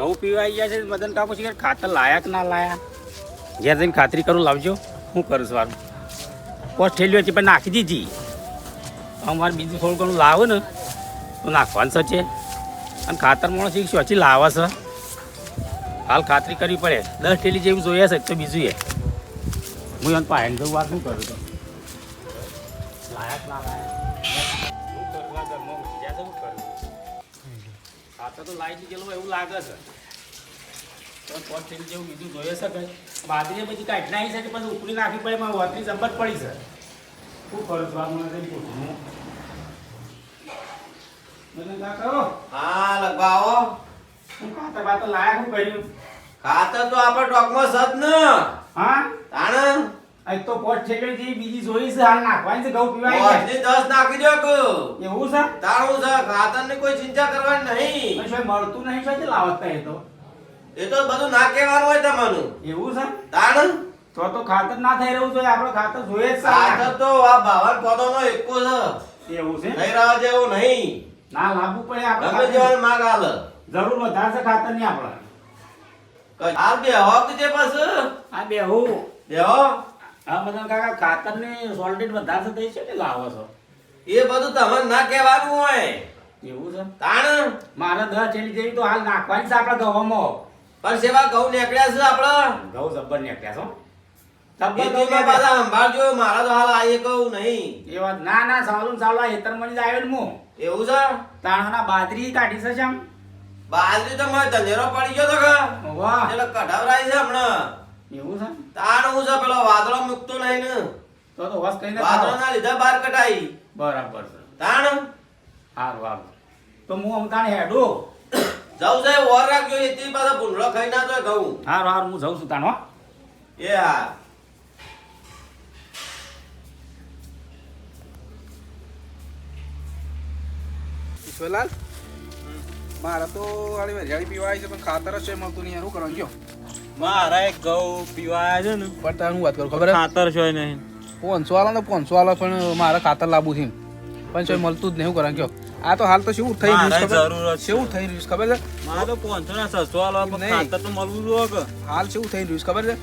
ઘઉં પીવા આવી ગયા છે મદન કાકો છે ખાતર લાયા કે ના લાયા ઘેર જઈને ખાતરી કરું લાવજો શું કરું સારું પોસ્ટ ઠેલ્યો છે પણ નાખી દીધી અમારે બીજું થોડું ઘણું લાવો ને તો નાખવાનું છે અને ખાતર માણસ એક સોચી લાવે છે હાલ ખાતરી કરવી પડે 10 ઠેલી જેવું જોઈએ છે તો બીજું એ હું એને પાયણ જવું વાત શું કરું તો લાયા કે ના લાયા શું કરવા ઘરમાં બીજા શું કરું ખાતર તો લાવી દીધેલું એવું લાગે છે તો પોસ્ટ ઠેલી જેવું બીજું જોઈએ છે કે બાદરીએ પછી કાઢી નાખી છે પછી ઉપડી નાખવી પડે મારે વતરી જબર પડી છે શું કરું છું મને પૂછવું મને કાકો હા લગાવો હું ખાતર બાતર લાયા શું કર્યું ખાતર તો આપણે ટોકમાં સદ ન હા તાણ આ તો પોસ્ટ ઠેલી જે બીજી જોઈ છે હાલ નાખવાની છે ઘઉં પીવાય ઓજની 10 નાખી દો કે એવું છે તાણું છે ખાતરની કોઈ ચિંતા કરવાની નહીં પણ શું મળતું નહીં શું લાવતા એ તો બધું ના કહેવાનું હોય તમારું એવું છે તાણ તો ખાતર ના થઈ રહ્યું જોઈએ આપણે ખાતર જોઈએ જ છે ખાતર તો આ બાવન પદોનો એકો છે એવું છે નહીં રહેવા જેવું નહીં ના લાવવું પડે ગમે આપણે જેવાનું માગ હાલ જરૂર વધારે છે ખાતર ની આપણે હાલ બે હક છે બસ આ બેહું બેહો હા મદન કાકા ખાતર ને સોલ્ટેડ વધારે થઈ છે કે લાવો છો એ બધું તમને ના કહેવાનું હોય એવું છે તાણ મારે 10 ઠેલી જેવી તો હાલ નાખવાની છે આપણા ઘઉંમાં પણ સેવા ઘઉં નીકળ્યા છે આપડા ઘઉં જબ્બર નીકળ્યા છો ખેતીમાં પાછા સંભાળજો મારા તો હાલ આયે કહું નહીં એ વાત ના સાલું આ હેતર મળી જ આવ્યો ને હું એવું છે તાણા બાજરી કાઢી છે શેમ બાજરી તો મને ધંધેરો પડી ગયો તો કે વાહ એટલે કઢાવરાઈ છે હમણાં એવું છે તાણ હું છે પેલો વાદળો મૂકતો નહીં ને તો વસ કઈને વાદળો ના લીધે બહાર કઢાઈ બરાબર છે તાણ હારું હારું તો હું અમતાને હેડું જવું છે ઓર રાખજો એથી પાછા ભૂંડળો ખાઈ ના તો ઘઉં હારું હું જઉં છું તાનો એ હા ઈશ્વરલાલ મારા તો આડી વેરિયાળી પીવા આવી છે પણ ખાતર જ છે મળતું નહીં શું કરવાનું કયો મારા એક ઘઉં પીવા આવ્યા છે ને પણ તારે હું વાત કરું ખબર ખાતર છે નહીં 500 આલો ને 500 આલો પણ મારે ખાતર લાવવું છે પણ છે મળતું જ નહીં શું કરવાનું કયો આ તો હાલ તો શું થઈ રહ્યું છે ખબર જરૂર છે શું થઈ રહ્યું છે ખબર છે મારે તો 500 ના 600 આલો પણ નહીં. ખાતર તો મળવું જોઈએ કે હાલ શું થઈ રહ્યું છે ખબર છે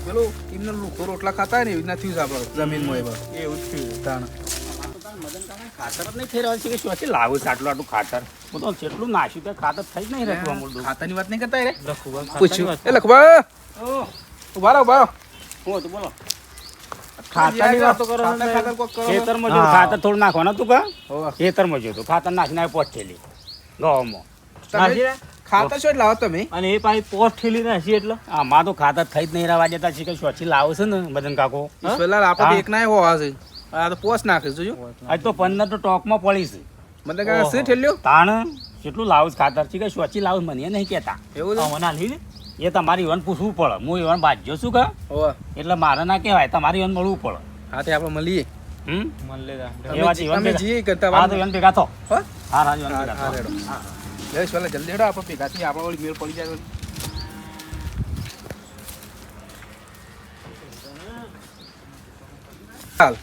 પેલું એમને લુખો રોટલા ખાતા હોય ને એવી રીતના થયું છે આપણે જમીનમાં એવા એવું જ થયું તાણ ખાતર જ નહીં થઈ રહ્યું છે કે શું લાવું છે આટલું ખાતર હું તો જેટલું નાખ્યું તે ખાતર થઈ જ નહીં રહેતું અમૂલ ખાતાની વાત નહીં કરતા રે લખું પૂછ્યું એ લખવા ઉભા રહો ઉભા રહો હું તો બોલો ખાતરની વાત તો કરો ખાતર ખાતર કોક કરો ને. ખેતરમાં જો ખાતર થોડું નાખવાનું તું કા હોવે. ખેતરમાં જો ખાતર નાખીને આવી પોટ થેલી ગવામાં તમે ખાતર શું લાવો તમે અને એ પાછી પોસ્ટ ઠેલી નાખી એટલે આમાં તો ખાતર થઈ જ નહીં રહેવા દેતા છે કે સોચી લાવો છે ને મદન કાકો ઈશ્વરલાલ આપણે એક ના હોવા છે આ તો પોસ નાખે છે જોજો આજ તો 15 તો ટોકમાં પડી છે મતલબ કે શું ઠેલ્યો તાણ કેટલું લાવું છે ખાતર છે કે સોચી લાવું મને નહીં કહેતા એવું છે મને આલી ને એ તમારી ઈવન પૂછવું પડે હું ઈવન બાજ્યો છું કે હોવે એટલે મારે ના કહેવાય તમારી ઈવન મળવું પડે હા તે આપણે મળીએ હમ મન લે એ વાત ઈવન તમે ભેગા. જીએ કરતા હા તો ઈવન ભેગા થો હો હા હા ઈવન હા ભેગા હા થો. રેડો જય ઈશ્વરલાલ જલ્દી હેડો આપણે ભેગા થઈએ આપણે વળી મેળ પડી જાય વળી. હાલ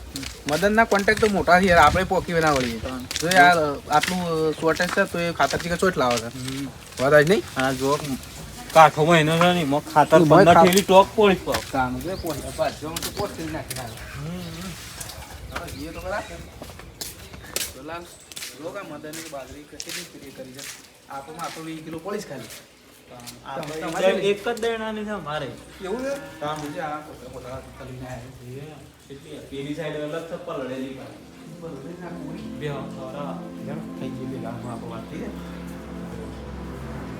મદન ના કોન્ટેક્ટ તો મોટા છે યાર આપણે પોકી ના વળીએ જો યાર આટલું શોર્ટેજ છે તો એ ખાતર થી ચોટ લાવે છે વાત આજ નહીં આ જો કાઠો મહિનો છે ને એમાં ખાતર તું મને 15 ઠેલી ટોક પડી તો કાનું છે પોસ્ટ બસ જો તો પોસ્ટ કરી નાખી હાલ હવે જીએ તો કરા દલાલ રોગા મદન ની બાજરી કેટલી કરી છે આપણે માં તો 20 કિલો પોલીસ ખાલી આપણે એક જ દેણાની છે મારે એવું છે કામ છે આ કોતરા કોતરા ખાલી ના કેટલી પેલી સાઈડ અલગ છે પલળેલી બે ખરા થઈ ગઈ ભેગા હું આપણે વાત થઈ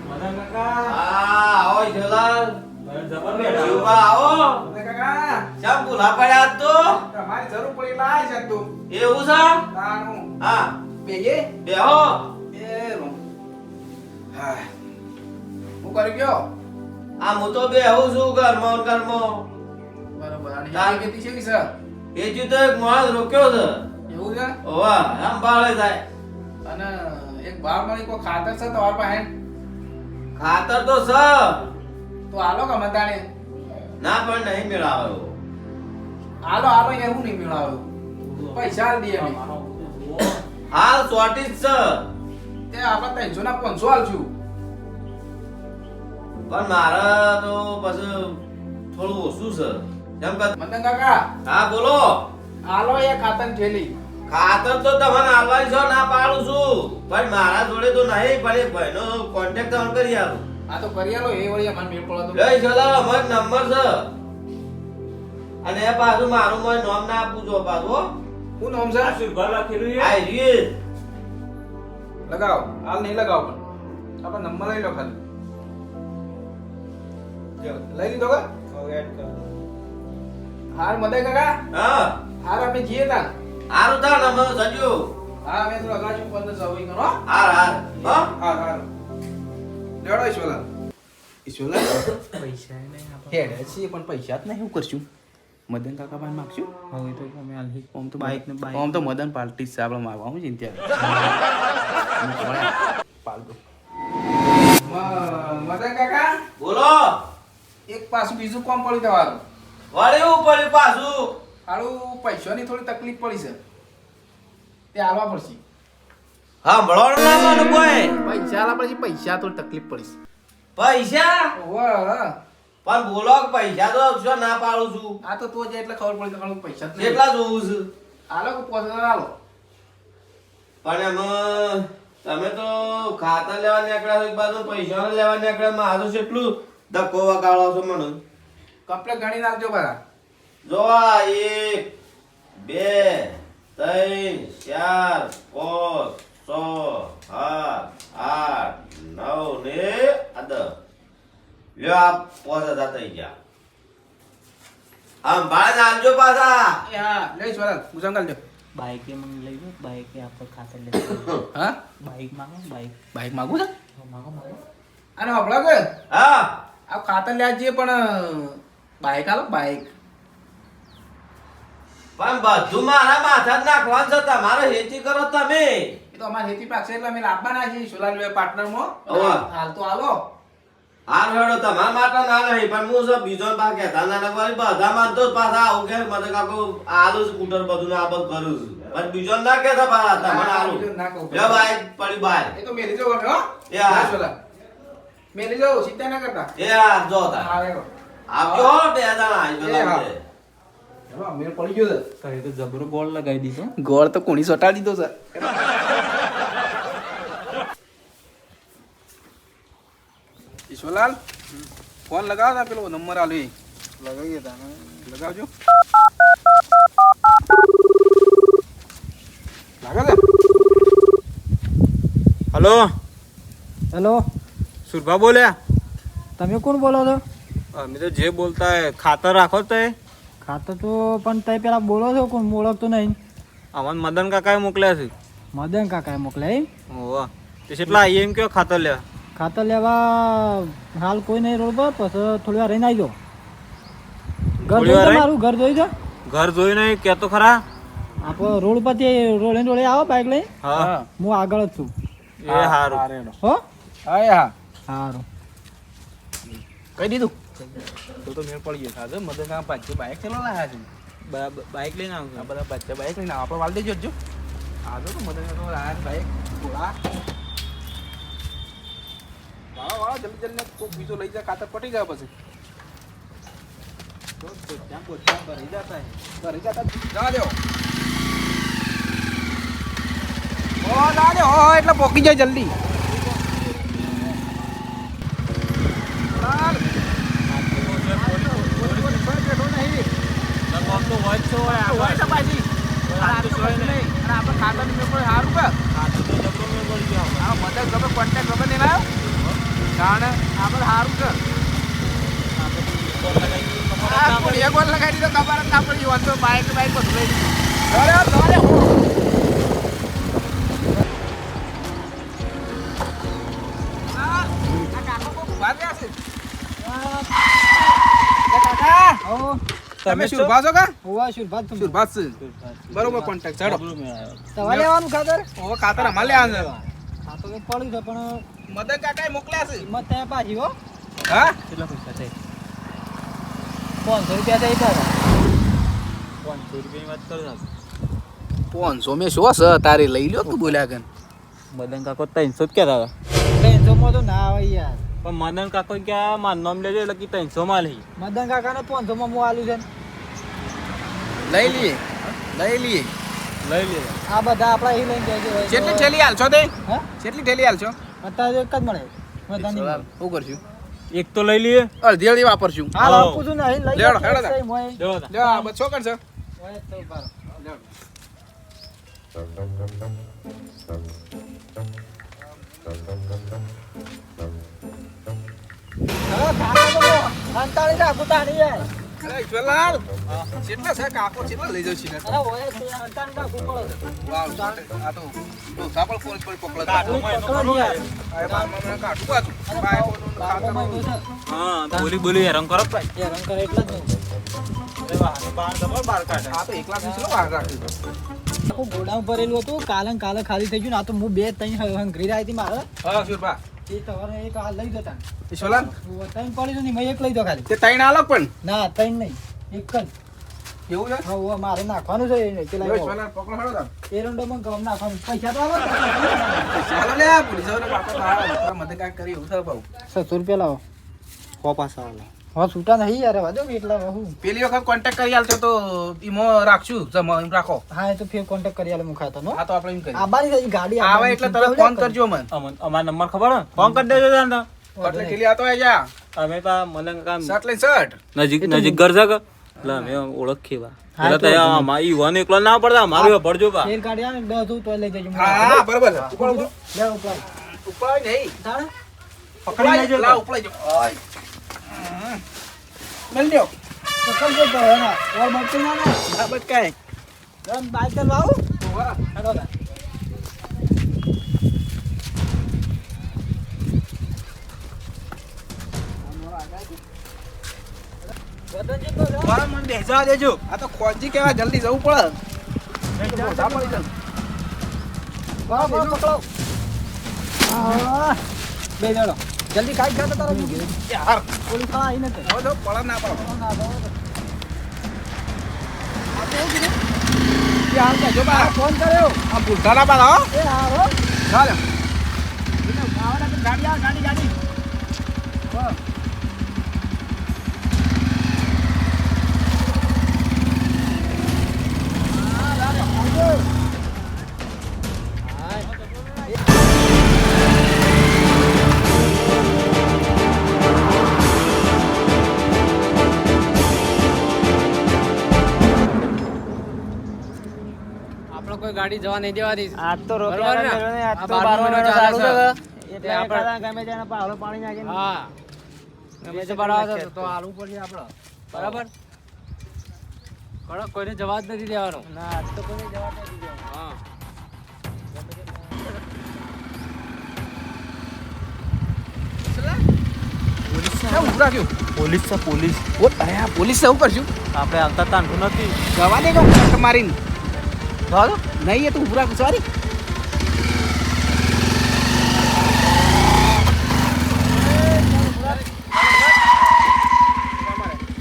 મદન કાકા હા આવો ઈશ્વરલાલ જબર બેઠા ઉભા આવો કાકા ચમ ભૂલા પડ્યા આજ તો તમારી જરૂર પડી લાય છે તું એવું છે તાનું હા બેગે બેહો એ રૂમ હા હું કરી ગયો આ હું તો બેહું છું ઘરમાં બરાબર અને યાર કેતી છે કે સર એ જ તો એક માણસ રોક્યો છે એવું છે ઓવા આમ બાળે થાય અને એક બાર મળી કોઈ ખાતર છે તમારા પાસે ખાતર તો છે તો આલો કે મતાણે ના પણ નહીં મેળાવ્યો આલો આલો એવું નહીં મેળાવ્યો પૈસા દે અમે હાલ શોર્ટેજ છે તે આપણે 300 ના 500 આલશું પણ મારે તો પછી થોડું ઓછું છે જેમ કે મદન કાકા હા બોલો આલો એ ખાતર થેલી ખાતર તો તમને આલવાની છો ના પાડું છું પણ મારા જોડે તો નહીં પણ એક ભાઈનો કોન્ટેક્ટ તમને કરી આલું આ તો કરી આલો એ વળી મને મેળ પડતો લઈ ચલો અમારો નંબર છે અને એ પાછું મારું મને નામ ના આપું છો પાછું હો. હું નામ છે આ સુરભા લખેલું છે આ રીત લગાવો હાલ નહીં લગાવો પણ આપણે નંબર લઈ લો ખાલી લઈ લીધો કે હાર મદન કાકા હા હાર અમે જઈએ તા હારું થાય ને અમે સજ્યો હા અમે તો લગાડશું 1500 હોય કરો હાર હાર હો હાર હાર લેડો ઈશ્વરલાલ ઈશ્વરલાલ પૈસા નહીં હેડે છીએ પણ પૈસા જ નહીં શું કરશું મદન કાકા પાસે માગશું હવે તો અમે આલહી આમ તો બાઈક ને બાઈક આમ તો મદન પાર્ટી છે આપણે માગવાનું છે ને ત્યારે પાલતું મદન કાકા બોલો એક પાછું બીજું કોમ પડી તમારું વળી ઉપર પાછું હારું પૈસાની થોડી તકલીફ પડી છે તે આલવા પડશે હા ભળવાનું ના મને કોઈ પૈસા આલવા પડશે પૈસા થોડી તકલીફ પડી છે પૈસા ઓવા પણ બોલો કે પૈસા તો શું ના પાડું છું આ તો જે એટલે ખબર પડી તો પૈસા જ નહીં કેટલા જોવું છે આલો કે 5000 આલો પણ એમાં તમે તો ખાતર લેવા નીકળ્યા છો એક બાજુ પૈસા લેવા નીકળ્યા મારું કેટલું ધક્કો વગાડો છો મને કમ્પ્લેટ ગણી નાખજો બરા જોવા 1 2 3 4 5 6 7 8 9 ને 10 લ્યો આ 5000 થઈ ગયા આમ ભાઈ નાખજો પાછા એ હા લે ઈશ્વરલાલ ગુજામ કાઢજો બાઈક એ મને લઈ લો બાઈક એ આપણે ખાતર લે હા બાઈક માંગો બાઈક બાઈક માગું છે માંગો માંગો અને હબળા કે હા આ ખાતર લેવા જઈએ પણ બાઈક આલો બાઈક પણ બધું મારા માથા જ નાખવાનું છે તમારે હેતી કરો તમે એ તો અમારે હેતી પાસે એટલે અમે લાવવાના છીએ ઈશ્વરલાલ પાર્ટનરમાં હોવે. હાલ તો આલો હાર હેડો તમારા માટે ના નહીં પણ હું સબ બીજો ભાગ કહેતા ના નકવારી બધા માનતો જ પાછા આવું કે મને કાકો આલુ સ્કૂટર બધું ને આ બધું કરું છું પણ બીજો ના કહેતા પાછા તમને આલુ બીજો ના કહું. લે ભાઈ પડી બહાર એ તો મેલી જાઓ અમે હો એ હા. ઈશ્વરલાલ મેલી જાઓ ચિંતા ના કરતા એ આ જો તા હા રેડો આપજો હો બે જણા આવી એ હા. ગયો ચલો મેળ પડી ગયો છે તારે તો જબરો ગોળ લગાવી દીધો ગોળ તો કોણી સોટાડી દીધો છે ઈશ્વરલાલ ફોન લગાવો તા પેલો નંબર આલો એ લગાવીએ તા લગાવજો લાગે છે હલો હેલો સુરભા બોલ્યા તમે કોણ બોલો છો અમે તો જે બોલતા હે ખાતર રાખો તો ખાતર તો પણ તમે પેલા બોલો છો કોણ ઓળખતો નહીં અમને મદન કાકાએ મોકલ્યા છે મદન કાકાએ મોકલ્યા એમ ઓવા તે કેટલા આવીએ એમ કયો ખાતર લેવા ખાતર લેવા હાલ કોઈ નહીં રોડ પર પછી થોડી વાર રહીને આવી જાઓ ઘર થોડી વાર જોઈ રહી? મારું ઘર જોઈ છે ઘર જોઈને કહેતો ખરા આપણે રોડ પરથી રોડે રોડે આવો બાઈક લઈ હા હું આગળ જ છું એ હારું હો હા એ હા સારું કહી દીધું તો મેળ પડી ગયો સાહેબ મદન કાકા પાછે બાઈક ચલો લાયા છે બાઈક લઈને આવજો આ બધા બચ્ચા બાઈક લઈને આપણે વાળ દેજો જો આજો તો મદન કાકા લાયા છે બાઈક થોડા વાળો જલ્દી જલ્દી કોક બીજો લઈ જા ખાતર પટી જાય પછી ભરી જતા જવા દો ઓ ના દે હો એટલે પોકી જાય જલ્દી લગાડી દીધો ખબર જ ના પડી વાંધો બાઈક બાઈક બધું લઈ તમે સુરભા છો કા હોવા શુરભાત તમે સુરભા છે બરોબર કોન્ટેક્ટ ચાલો તમારે લેવાનું ખાતર ઓ ખાતર અમારે લેવાનું ખાતર તો પડ્યું છે પણ મદન કાકાએ મોકલ્યા છે કિંમત ત્યાં પાછી હો હા કેટલા પૈસા થાય 500 રૂપિયા થઈ ગયા 500 રૂપિયાની વાત કરો ને 500 મેં શું છે તારે લઈ લ્યો તું બોલ્યા કન મદન કાકો 300 જ કહેતા હતા 300 માં તો ના આવે યાર પણ મદન કાકો કે આ મારું નામ લેજો એટલે કે 300 માં લઈ. મદન કાકાને 500 માં હું આલ્યું છે ને. લઈ લઈએ લઈ લઈએ. લઈ લે. આ બધા આપણા અહીં લઈને જજો હોય તો- કેટલી ઠેલી હાલશો તે હા કેટલી ઠેલી હાલશો અત્યારે એક જ મળે બધાની મળે. શું કરશું એક તો લઈ લઈએ. અડધી અડધી વાપરશું હાલ હા. આપું છું ને અહીં લઈ લેવડો, જાઓ, હેડો સહી મોય. જો તા. લ્યો આ બસો કરશો મોય તો ઉભા રહો. હવે કાકા તો બહુ અંતાળી રાખું તાણી યાર. અરે ઈશ્વરલાલ કેટલા છે કાકો કેટલા લઈ જાવ છે અરે હોય તો અંતાળી રાખવું પડે. વાવ આ તો ડોસા પણ પોલીસ પર પકડતા કાઢું એનો પકડો યાર. આ બારમાં કાઢું પાછું બાય કોનું બાપો ખાતર મહિનો છે. હા બોલી હેરાન કરો ભાઈ. એ રંગ કરે એટલે જ નહીં. બાર દબાવ બાર કાઢે. આ તો એકલા થી બહાર રાખ્યું આખું ગોડાઉન ભરેલું હતું કાલે ને કાલે ખાલી થઈ ગયું ને આ તો હું 2-3 હંગરી રાઈ હતી મારે હા સુરભા એ તમારે એક હાલ લઈ જતા ઈશ્વરલાલ ત્રણ પડી તો નહીં મેં એક લઈ દો ખાલી તે તૈણ આલો પણ ના ત્રણ નહીં એક જ કેવું છે હા હવે મારે નાખવાનું છે એને પેલા લ્યો ઈશ્વરલાલ પકડો હેડો તાર એરંડોમાં ગમ નાખવાનું પૈસા તો આવે ચાલો લે પોલીસ વાળા બાપા તારા મદદ કાંઈક કરી એવું થાય ભાઉ 700 રૂપિયા લાવો હો પાછા આલો. હા છૂટા નહીં યાર વાજો એટલા હું પેલી વખત કોન્ટેક્ટ કરી આલશો તો ઈમો રાખશું જમા એમ રાખો હા એ તો ફેર કોન્ટેક્ટ કરી આલે મુખાતો નો આ તો આપણે એમ કરીએ આબાની થઈ ગાડી આવે એટલે તરત ફોન કરજો મને અમાર નંબર ખબર હે? ફોન કરી દેજો તાન તો. એટલે ખેલી આતો આઈ જા અમે પા મદન કાકા શર્ટ લઈને શર્ટ નજીક નજીક ઘર છે કે લા અમે ઓળખીએ બા. એટલે તો આમાં ઈ વન એકલો ના પડતા મારું ભરજો બા. ફેર ગાડી આવે ને 10 તો લઈ જજો હા બરાબર ઉપર ઉપર લે ઉપર ઉપર નહીં તાણે પકડાઈ લેજો લા ઉપલાઈ જો ઓય મેલ લ્યો પકડજો તો હે ના ઓર બચતું ના ના આ બટ કાઈ રન બાઈક ચાલવા આવું વાહ હેડો તા વતનજી તો જાઓ. મારા મન બેસવા દેજો આ તો ખોજી કેવા જલ્દી જવું પડે મોઢા પડી જાય. વાહ, વાહ, પકડો. હા. બે જણો. જલ્દી કાઢ ખાતો તારા બીજું. યાર પોલીસ વાળા આઈને તે. હવે તો પડે ના પડે ના, ના, ના. યાર કેજો બા ફોન કર્યો. આ ભૂલતા બા હો એ હા હો. ચાલે ગાડી આ ગાડી ગાડી. વાહ. હા, લાગે, આવજો. હાય. આપણે કોઈ ગાડી જવા નહીં દેવાની આજ તો બરોબર ને? આજ આ તો 12 મહિનો ચાલે છે. એટલે આપણે ગમે તેને પાવડો પાણી નાખીને હા ગમે તે ભરાવા જતો તો હાલવું પડશે આપણે બરાબર કડક કોઈને જવા જ નથી દેવાનો ના આજ તો કોઈ જવાબ નથી દેવાનો. હા કેમ ઉભા રાખ્યું પોલીસ છે પોલીસ. અરે આ પોલીસ શું કરશું આપણે આવતા તાંઠું નથી. જવા દે કે ફટ મારીને જવા દો નહીં એ તો ઉભા રાખ સોરી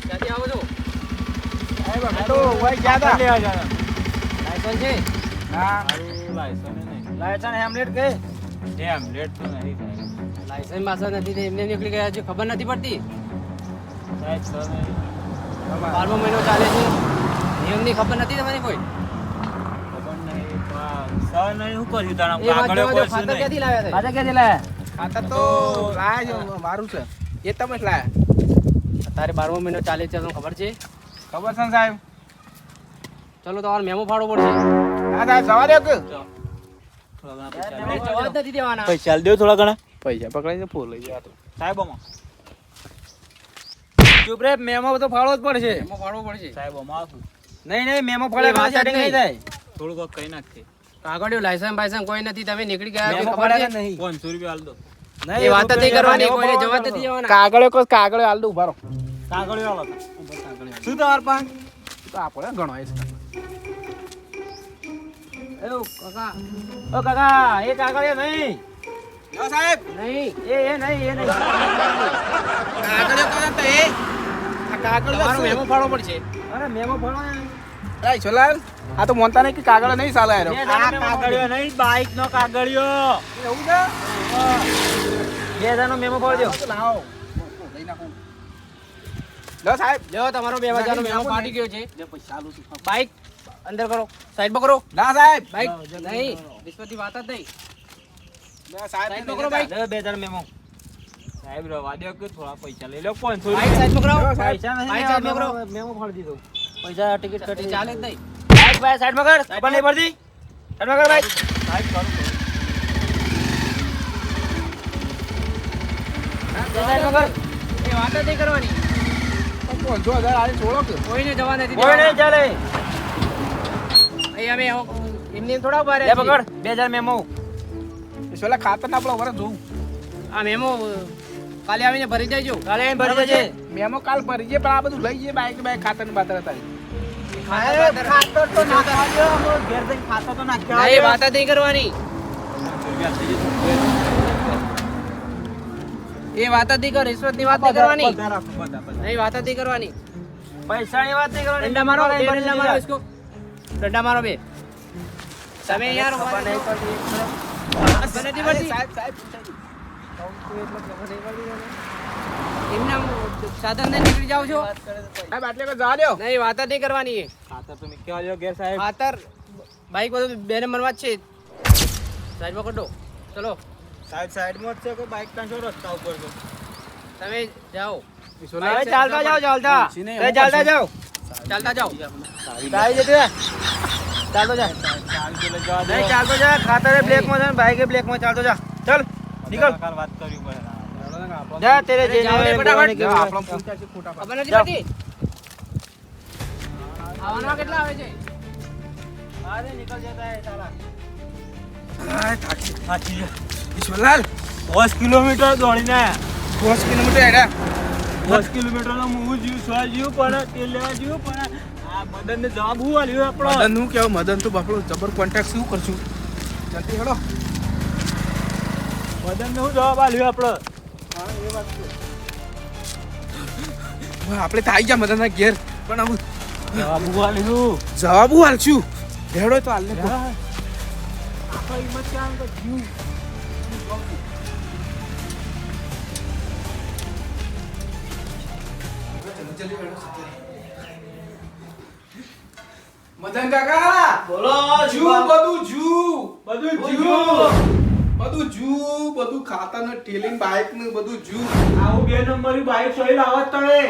ક્યાંથી આવો છો તો ઓય ગયા હતા લાયસન્સ છે હા લાયસન્સ નહીં. લાયસન્સ હેમલેટ કે એમ લેટ તો નહીં થાય. લાયસન્સ પાસે નથી તે એમને નીકળી ગયા છે ખબર નથી પડતી સાહેબ સર નહીં. 12મો મહિનો ચાલે છે નિયમની ખબર નથી તમને કોઈ ખબર નહીં. સર નહીં શું કર્યું તારા એ વાત કાગળે જવા દો, કોઈ શું ખાતર નહીં. ક્યાંથી લાવ્યા આજે ક્યાંથી લાયા ખાતર તો લાયા છે મારું છે એ તમે જ લાયા તારે 12મો મહિનો ચાલે છે તમને ખબર છે ખબર છે ને સાહેબ ચલો તમારે મેમો ફાડવો પડશે હા સાહેબ સવા દો કે થોડા ઘણા પૈસા એમને જવા જ નથી દેવાના પૈસા દેવ થોડા ઘણા પૈસા પકડાઈને ફૂલ લઈ જવા તો સાહેબોમાં ચૂપ રે મેમો તો ફાળવો જ પડશે મેમો ફાડવો પડશે સાહેબોમાં આવશું. નહીં નહીં મેમો ફાળે વાત જ નહીં. થોડુંક વખત કઈ નાખીએ. કાગળિયું લાયસન્સ બાયસન્સ કોઈ નથી તમે નીકળી ગયા મેમો ખબર છે નહીં 500 રૂપિયા હાલ દો. એ વાત જ નહીં કરવાની કોઈને જવા જ નથી દેવાના કાગળે કોઈ કાગળે હાલ દો ઉભા રહો કાગળિયો હાલો. શું તમાર પાસે તો આપણે ઘણો છે એવું કાકા ઓ કાકા એ કાગળિયો નહીં જો સાહેબ નહીં એ નહીં કાગળે કોઈ તો એ આ કાગળ તમારો મેમો ફાડવો પડશે અરે મેમો ફાળવો ને રાઈ છોલાલ આ તો મોનતા નહીં કે કાગળ નહીં ચાલે યાર આ કાગળિયો નહીં બાઈક નો કાગળિયો. એવું છે 2000 નો મેમો પાડજો. લાવો લઈ નાખું. લો સાહેબ લ્યો તમારો 2000 નો મેમો ફાટી ગયો છે. જે પૈસા આલું છું. બાઈક અંદર કરો, સાઈડમાં કરો. ના સાહેબ બાઈક નહીં, રિશ્વતની વાત જ નહીં. ના સાહેબ સાઈડમાં કરો બાઈક. 2000 મેમો. સાહેબ રવા દો કે થોડા પૈસા લઈ લો 500 બાઈક સાઈડમાં કરો. પૈસા નથી. બાઈક સાઈડમાં કરો. મેમો ફાડી દીધો. પૈસા ટિકિટ એ કટી. ચાલે જ નહીં. બાઈક ભાઈ સાઈડમાં કર. ખબર નહીં પડતી. સાઈડમાં કર બાઈક. સાહેબ કરું સાઈડમાં કર. એ વાત જ નહીં કરવાની. 500,000 આલે છોડો કે કોઈને જવા નથી કોઈ નહીં ચાલે. અહીં અમે એમને એમ થોડા ઉભા લે રહ્યા છીએ. પકડ 2000 મેમો. સોલા ખાતર ના આપણો વરસ જોઉં આ મેમો કાલે આવીને ભરી દેજો. કાલે એમ ભરી દેજે. મેમો કાલ ભરી જઈએ પણ આ બધું લઈ જઈએ બાઈક બાઈક ખાતર ની બાતર હતા ખાતર તો નાખજો. ઘેર જઈને ખાતર તો નાખજો. ના, એ વાત જ નહીં કરવાની. એ વાત જ નહીં કર, રિશ્વતની વાત નહીં કરવાની. નહીં, વાત જ નહીં કરવાની. પૈસાની વાત નહીં કરવાની. ડંડા મારો, બે ભરી ડંડા દેજો. મારો इसको. ડંડા મારો બે. તમે યાર ખબર નહીં પડતી. ખબર નથી પડતી. સાહેબ સાહેબ એમના સાધન ને નીકળી જાઓ છો. સાહેબ આટલે કો જવા દો નહીં, વાત જ નહીં કરવાની. એ ખાતર તો મેં ક્યાં લ્યો ઘેર સાહેબ ખાતર બાઈક બધું 2 નંબરમાં જ છે. સાઈડમાં કઢો. ચલો સાહેબ સાઈડમાં જ છે કોઈ બાઈક કાંચો રસ્તા ઉપર છે તમે જાઓ, હવે ચાલતા જાઓ ચાલતા. હવે ચાલતા જાઓ. ચાલતા જાઓ. ગાડી જતી રહે. ચાલતો જા. નહીં ચાલતો જા. ખાતર એ બ્લેકમાં છે ને બાઈક એ બ્લેકમાં. ચાલતો જા. ચાલ નીકળ. કાલ વાત કરવી પડે જા તેરે જે જાઓ ને ફટાફટ. આપણો પૂછતા છે ખોટા ખબર નથી જાઓ. પડતી. આવવાના કેટલા આવે છે? અરે નીકળ જતા હે સાલા. સાચી છે ઈશ્વરલાલ 10 કિલોમીટર દોડીને આયા 10 કિલોમીટર હેડા 10 કિલોમીટરનો હું જીવ સ્વા જીવ પણ તેલ લેવા જીવ પણ આ મદનને જવાબ હું આલ્યો આપણો મદન હું કેવું મદન તો બાપડો જબર કોન્ટેક્ટ શું કરશું જલ્દી હેડો મદનને હું જવાબ આલ્યો આપણો આપણે તો આવી ગયા મદનના ઘેર પણ આવું જવાબ હું આલ્યો જવાબ હું હાલશું હેડો તો હાલને કહો. આપણે હિંમત ક્યાં તો જીવ મદન કાકા બોલો જુ બધું જુ બધું બધું જુ બધું ખાતા ને ટેલિંગ બાઈક ને બધું જુ આવું 2 નંબરની બાઈક સોઈ લાવત તણે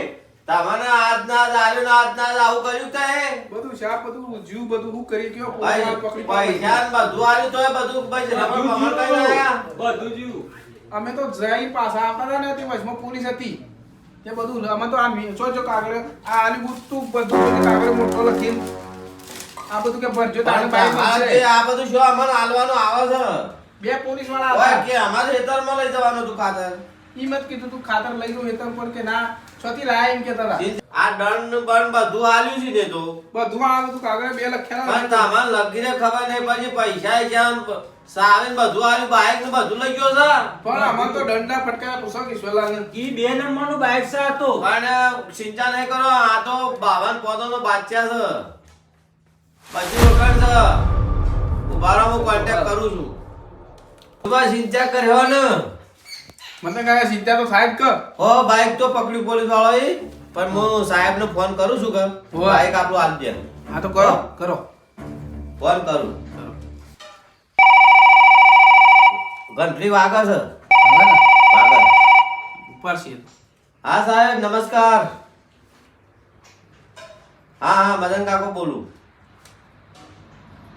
તમને આજના જ આલ્યું ને આજના જ આવું કર્યું તે બધું શાપ બધું જુ બધું હું કરી ગયો ભાઈ પકડી પૈસા ને બધું આલ્યું તોય બધું પૈસા રમણ ભમણ કરી આયા. બધું જીવ અમે તો જઈ પાછા આવતા હતા ને તે વચમાં પોલીસ હતી તે બધું અમે તો આ જો કાગળ આ આલી બુતું બધું કાગળ મોટો લખીને આ બધું કે ભરજો તાણે બાઈક તમારે છે તે આ બધું શું અમને આલવાનું આવે છે બે પોલીસ વાળા ઓય હતા કે અમારે ખેતરમાં લઈ જવાનું તું ખાતર ઈ મત કીધું તું ખાતર લઈ લો હેતર પર કે ના છોથી લાયા એમ કેતા હતા આ દંડ બન બધું આલ્યું છે ને તો બધું આ બધું કાગળ બે લખેલા પણ તમારે લગીને ખબર નહીં પછી પૈસા જ્યાં સાવીને બધું આલ્યું બાઈક ને બધું લઈ ગયો છે પણ અમાર તો દંડા ફટકારા પૂછો કિશોરલાલ ઈ 2 નંબરનું બાઈક છે આ તો પણ ચિંતા નહીં કરો આ તો 52 પોતોનો બાદશાહ છે પછી રોકડ છે ઉભા રહો હું કોન્ટેક્ટ કરું છું તું ચિંતા કર્યો ને મને કાકા સીધા તો સાહેબ કર હો બાઈક તો પકડ્યું પોલીસ વાળો પણ હું સાહેબ ને ફોન કરું છું કે બાઈક આપણું હાલ દે હા તો કરો કરો ફોન કરું ઘંટડી વાગે છે હવે ને વાગે ઉપર છે હા સાહેબ નમસ્કાર હા હા મદન કાકો બોલું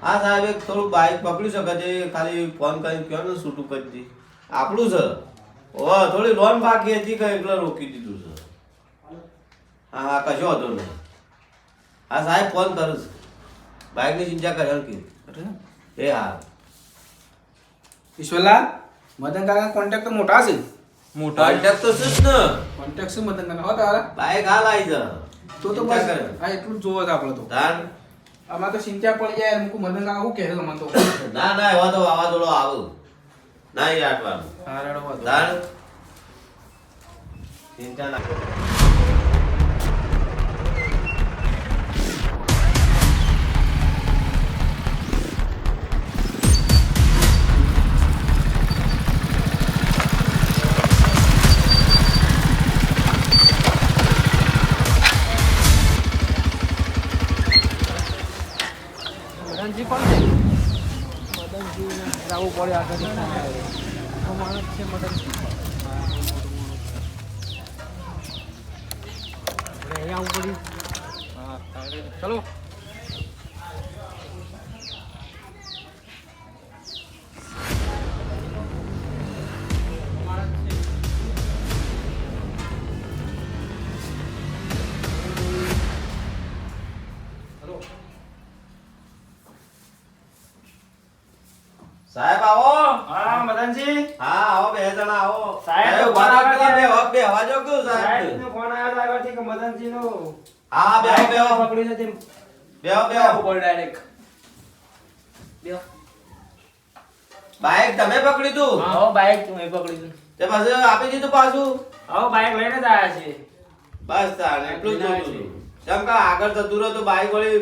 હા સાહેબ એક થોડું બાઈક પકડી શકે છે ખાલી ફોન કરીને કહો ને છૂટું કરી દી આપણું છે ઓ થોડી લોન બાકી હતી કે એટલે રોકી દીધું છે હા હા કશો હતો નહીં હા સાહેબ ફોન કરું છું બાઈકની ચિંતા કરે કે એ હા ઈશ્વરલાલ મદન કાકા કોન્ટેક્ટ તો મોટા છે કોન્ટેક્ટ તો છે જ ને કોન્ટેક્ટ છે મદન કાકા હો તારા બાઈક હાલ આવી જા તો તો બસ આ એટલું જ જોવો છે આપણે તો તાન આમાં તો ચિંતા પડી જાય મૂકું મદન કાકા શું કહે છે મને તો ના ના એવા તો વાવાઝોડો આવું ના યાટવાનું હા રેડો વાંધો નહીં. તાન ચિંતા ના જવું પડે આગળ માણસ છે મદદ અહીંયા આવવું પડ્યું હા ચલો સાહેબ આવો. હા મદનજી હા આવો, બે જણા આવો. સાહેબ, ઉભા રાખો, સાહેબ. બે હવા જો કયું સાહેબ? સાહેબનો ફોન આવ્યો તો આગળથી કે મદનજીનો હા બે બાઈક બે પકડી છે તેમ બે ઉપર ડાયરેક્ટ બાઈક તમે પકડી તું આવો બાઈક તું એ પકડી તું તે પછી આપી દીધું પાછું. આવો બાઈક લઈને જ આવ્યા છે બસ તાને એટલું જ જોતું હતું. કેમ કે આગળ જતું રહ્યો તો બાઈક વળી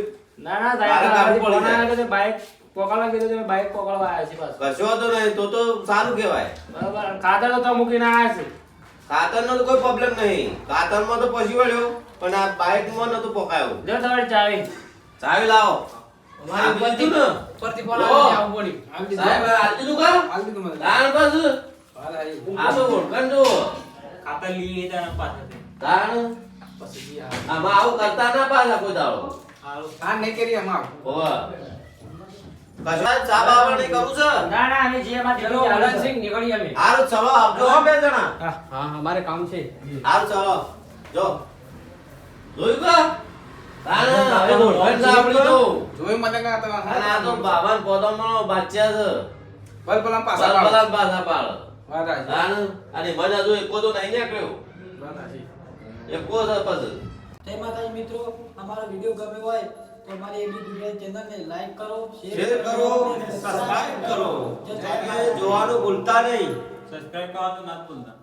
ના ના મારે સાહેબ કાઢવું ફોન પડી આવ્યો તો તે બાઈક પકડવા કીધું તમે બાઈક પકડવા આવ્યા છે પાછું કશો હતો નહીં તો સારું કહેવાય. બરાબર ખાતર તો મૂકીને આવ્યા છે ખાતરનો તો કોઈ પ્રોબ્લેમ નહીં. ખાતરમાં તો પછી વળ્યો પણ આ બાઈકમાં નતું પકાયો. જો તમારી ચાવી ચાવી લાવો. આપી દીધું ને? ઉપરથી ફોન લો. આવવું પડ્યું સાહેબ આપી દીધું કા? હાલ દીધું મને તાણ બસ. હાલ હાલ આ તો ઓળખાણ જુઓ. ખાતર લઈએ ત્યાં પાછળ તાણ પછી આમાં આવું કરતા ના પાછા કોઈ દાડો. હા નહીં કરી અમાર હોવે. કશો ચા બાવળ નહીં કરું છે? ના ના અમે જે એમાં ચલો મદનસિંહ નીકળીએ અમે હારું ચલો આવજો હો બે જણા. હા અમારે કામ છે હારું ચલો. જો જોયું કા? તાણ હવે ઓળખાણ છે આપણી તો. જોઈ મને કા તો અને આ તો બાબાન પોતામાં બાચ્યા છે. બલ બલ પાછા પાડ બલબલા પાછા પાડ. વાત આ તાણ અને મને હજુ એકો તો નહીં નીકળ્યો. વાત આ એકો છે પછી. જય માતાજી મિત્રો, અમારો વિડીયો ગમ્યો હોય તો અમારી એબી દુનિયા ચેનલને લાઈક કરો, શેર કરો, સબસ્ક્રાઇબ કરો. જોવાનું ભૂલતા નહીં. સબસ્ક્રાઇબ કરવાનું ના ભૂલતા.